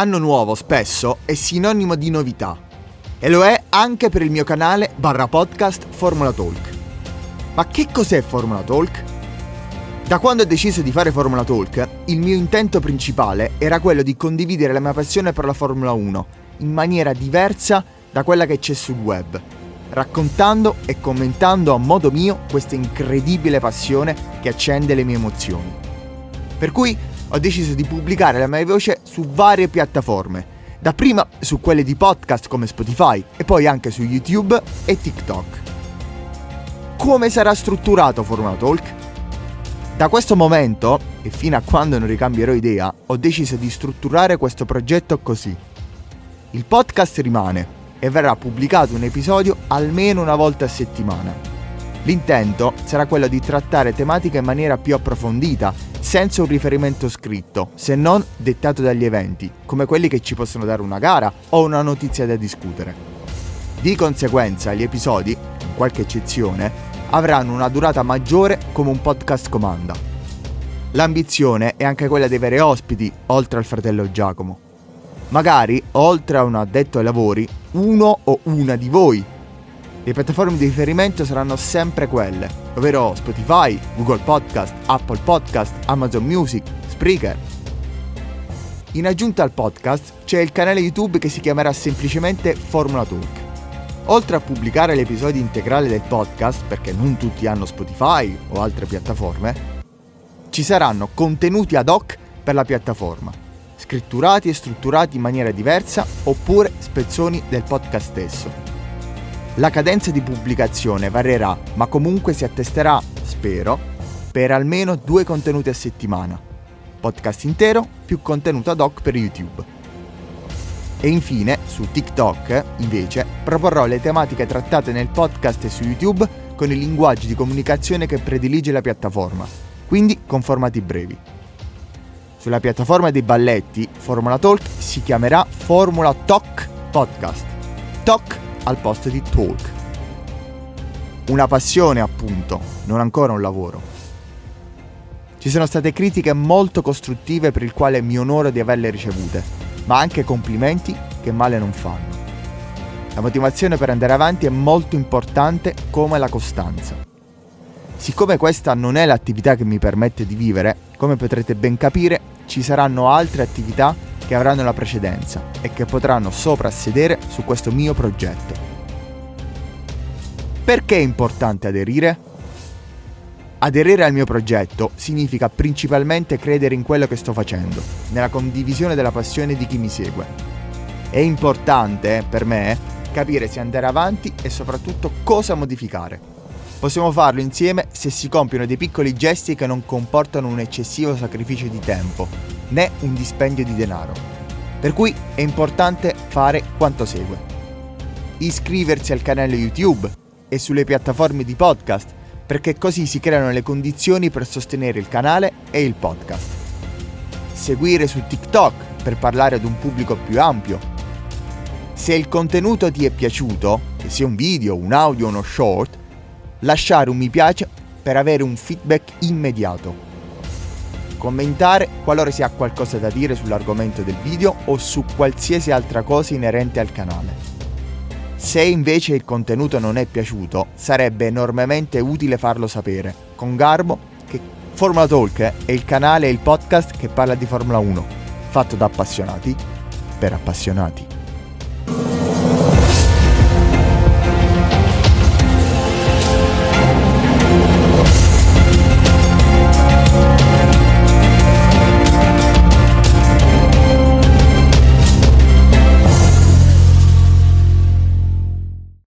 Anno nuovo spesso è sinonimo di novità e lo è anche per il mio canale /podcast Formula Talk. Ma che cos'è Formula Talk? Da quando ho deciso di fare Formula Talk, il mio intento principale era quello di condividere la mia passione per la Formula 1 in maniera diversa da quella che c'è sul web, raccontando e commentando a modo mio questa incredibile passione che accende le mie emozioni. Per cui ho deciso di pubblicare la mia voce su varie piattaforme, dapprima su quelle di podcast come Spotify e poi anche su YouTube e TikTok. Come sarà strutturato Formula Talk? Da questo momento, e fino a quando non ricambierò idea, ho deciso di strutturare questo progetto così. Il podcast rimane e verrà pubblicato un episodio almeno una volta a settimana. L'intento sarà quello di trattare tematiche in maniera più approfondita, senza un riferimento scritto, se non dettato dagli eventi, come quelli che ci possono dare una gara o una notizia da discutere. Di conseguenza, gli episodi, con qualche eccezione, avranno una durata maggiore come un podcast comanda. L'ambizione è anche quella di avere ospiti, oltre al fratello Giacomo. Magari, oltre a un addetto ai lavori, uno o una di voi. Le piattaforme di riferimento saranno sempre quelle, ovvero Spotify, Google Podcast, Apple Podcast, Amazon Music, Spreaker. In aggiunta al podcast c'è il canale YouTube che si chiamerà semplicemente Formula Talk. Oltre a pubblicare l'episodio integrale del podcast, perché non tutti hanno Spotify o altre piattaforme, ci saranno contenuti ad hoc per la piattaforma, scritturati e strutturati in maniera diversa oppure spezzoni del podcast stesso. La cadenza di pubblicazione varierà, ma comunque si attesterà, spero, per almeno 2 contenuti a settimana. Podcast intero più contenuto ad hoc per YouTube. E infine, su TikTok, invece, proporrò le tematiche trattate nel podcast e su YouTube con i linguaggi di comunicazione che predilige la piattaforma, quindi con formati brevi. Sulla piattaforma dei balletti, Formula Talk si chiamerà Formula Talk Podcast. Talk al posto di talk. Una passione, appunto, non ancora un lavoro. Ci sono state critiche molto costruttive per il quale mi onoro di averle ricevute, ma anche complimenti che male non fanno. La motivazione per andare avanti è molto importante come la costanza. Siccome questa non è l'attività che mi permette di vivere, come potrete ben capire, ci saranno altre attività che avranno la precedenza e che potranno soprassedere su questo mio progetto. Perché è importante aderire? Aderire al mio progetto significa principalmente credere in quello che sto facendo, nella condivisione della passione di chi mi segue. È importante, per me, capire se andare avanti e soprattutto cosa modificare. Possiamo farlo insieme se si compiono dei piccoli gesti che non comportano un eccessivo sacrificio di tempo, né un dispendio di denaro. Per cui è importante fare quanto segue. Iscriversi al canale YouTube e sulle piattaforme di podcast, perché così si creano le condizioni per sostenere il canale e il podcast. Seguire su TikTok per parlare ad un pubblico più ampio. Se il contenuto ti è piaciuto, che sia un video, un audio o uno short, lasciare un mi piace per avere un feedback immediato. Commentare qualora si ha qualcosa da dire sull'argomento del video o su qualsiasi altra cosa inerente al canale. Se invece il contenuto non è piaciuto, sarebbe enormemente utile farlo sapere, con garbo, che Formula Talk è il canale e il podcast che parla di Formula 1, fatto da appassionati per appassionati.